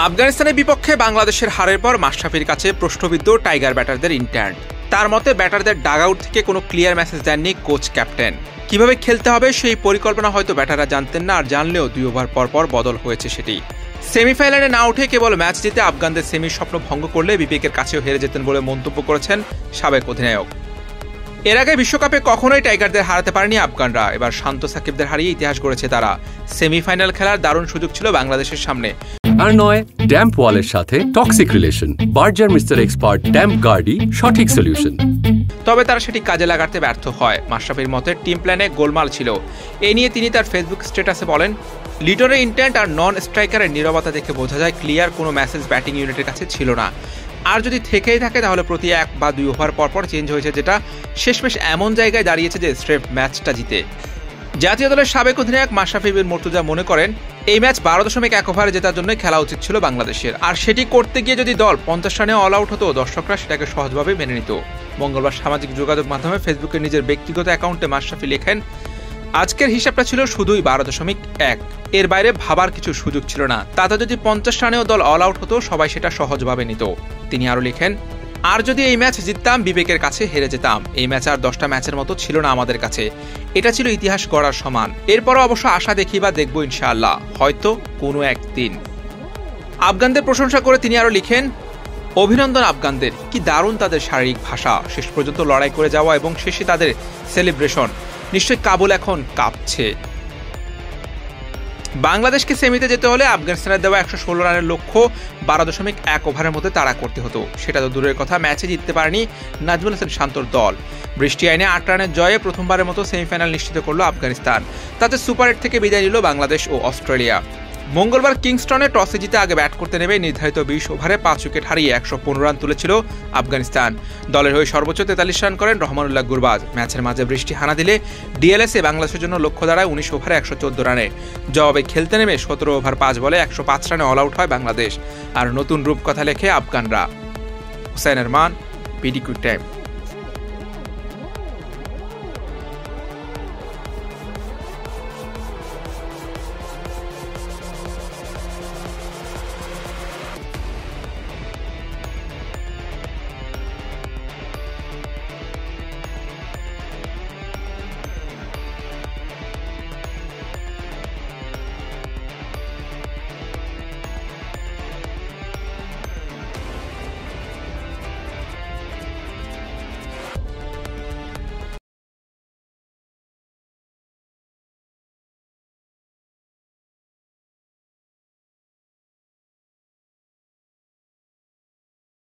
আফগানিস্তানের বিপক্ষে বাংলাদেশের হারের পর মাশরাফির কাছে প্রশ্নবিদ্ধ টাইগার ব্যাটারদের ইন্টার্ন। তার মতে ব্যাটারদের ডাগআউট থেকে কোনো ক্লিয়ার মেসেজ দেননি কোচ ক্যাপ্টেন। কিভাবে খেলতে হবে সেই পরিকল্পনা হয়তো ব্যাটাররা জানতেন না, আর জানলেও 2 ওভার পর পর বদল হয়েছে সেটি। সেমিফাইনালে না উঠে কেবল ম্যাচ জিতে আফগানদের সেমির স্বপ্ন ভঙ্গ করলে বিপিকের কাছেও হেরে যেতেন বলে মন্তব্য করেছেন সাবেক অধিনায়ক। এর আগে বিশ্বকাপে কখনোই টাইগারদের হারাতে পারেনি আফগানরা। এবার শান্ত সাকিবদের হারিয়ে ইতিহাস গড়েছে তারা। সেমিফাইনাল খেলার দারুণ সুযোগ ছিল বাংলাদেশের সামনে। আর নয় ড্যাম্প ওয়ালের সাথে toxic relation. Berger mister expert damp গার্ডই সঠিক সলিউশন। তবে তারা সেটি কাজে লাগাতে ব্যর্থ হয়। মাশরাফির মতে টিম প্ল্যানে গোলমাল ছিল। এ নিয়ে তিনি তার ফেসবুক স্ট্যাটাসে বলেন, লিটনের ইন্টেন্ট আর নন স্ট্রাইকারের নীরবতা দেখে বোঝা যায় ক্লিয়ার কোনো মেসেজ ব্যাটিং ইউনিটের কাছে ছিল না। আর যদি থেকেই থাকে তাহলে প্রতি 1 বা 2 ওভার পরপর চেঞ্জ হয়েছে, যেটা শেষমেশ এমন জায়গায় দাঁড়িয়েছে যে স্রেফ ম্যাচটা জিতে। জাতীয় দলের সাবেক অধিনায়ক মাশরাফি বিন মুর্তজা মনে করেন এই ম্যাচ 12.1 ওভারে জেতার জন্য খেলা উচিত ছিল বাংলাদেশের। আর সেটি করতে গিয়ে যদি দল 50 রানে অল আউট হতো, দর্শকরা সেটাকে সহজভাবে মেনে নিত। মঙ্গলবার সামাজিক যোগাযোগ মাধ্যমে ফেসবুকে নিজের ব্যক্তিগত অ্যাকাউন্টে মাশরাফি লেখেন, আজকের হিসাবটা ছিল শুধুই 12.1, এর বাইরে ভাবার কিছু সুযোগ ছিল না। তাতে যদি 50 রানেও দল অল আউট হতো, সবাই সেটা সহজভাবে নিত। তিনি আরও লিখেন, আর যদি এই ম্যাচ জিততাম বিবেকের কাছে হেরে যেতাম। এই ম্যাচ আর 10টা ম্যাচের মতো ছিল না আমাদের কাছে, এটা ছিল ইতিহাস গড়ার সমান। এরপরও অবশ্য আশা দেখি বা দেখবো ইনশাআল্লাহ, হয়তো কোনো একদিন। আফগানদের প্রশংসা করে তিনি আরও লিখেন, অভিনন্দন আফগানদের, কি দারুণ তাদের শারীরিক ভাষা, শেষ পর্যন্ত লড়াই করে যাওয়া এবং শেষে তাদের সেলিব্রেশন। নিশ্চয়ই কাবুল এখন কাঁপছে। বাংলাদেশকে সেমিতে যেতে হলে আফগানিস্তানের দেওয়া 116 রানের লক্ষ্য 12.1 ওভারের মধ্যে তাড়া করতে হতো। সেটা তো দূরের কথা, ম্যাচে জিততে পারেনি নাজমুল হাসান শান্তর দল। বৃষ্টি আইনে 8 রানের জয়ে প্রথমবারের মতো সেমিফাইনাল নিশ্চিত করল আফগানিস্তান। তাতে সুপার 8 থেকে বিদায় নিল বাংলাদেশ ও অস্ট্রেলিয়া। মঙ্গলবার কিংস্টনে টসে জিতে আগে ব্যাট করতে নেমে নির্ধারিত 20 ওভারে 5 উইকেট হারিয়ে 115 রান তুলেছিল আফগানিস্তান। দলের হয়ে সর্বোচ্চ 43 রান করেন রহমানুল্লাহ গুরবাজ। ম্যাচের মাঝে বৃষ্টি হানা দিলে ডিএলএসে বাংলাদেশের জন্য লক্ষ্য দাঁড়ায় 19 ওভারে 114 রানে। জবাবে খেলতে নেমে 17 ওভার 5 বলে 105 রানে অল আউট হয় বাংলাদেশ। আর নতুন রূপকথা লেখে আফগানরা। Hussain Arman, BD quick time.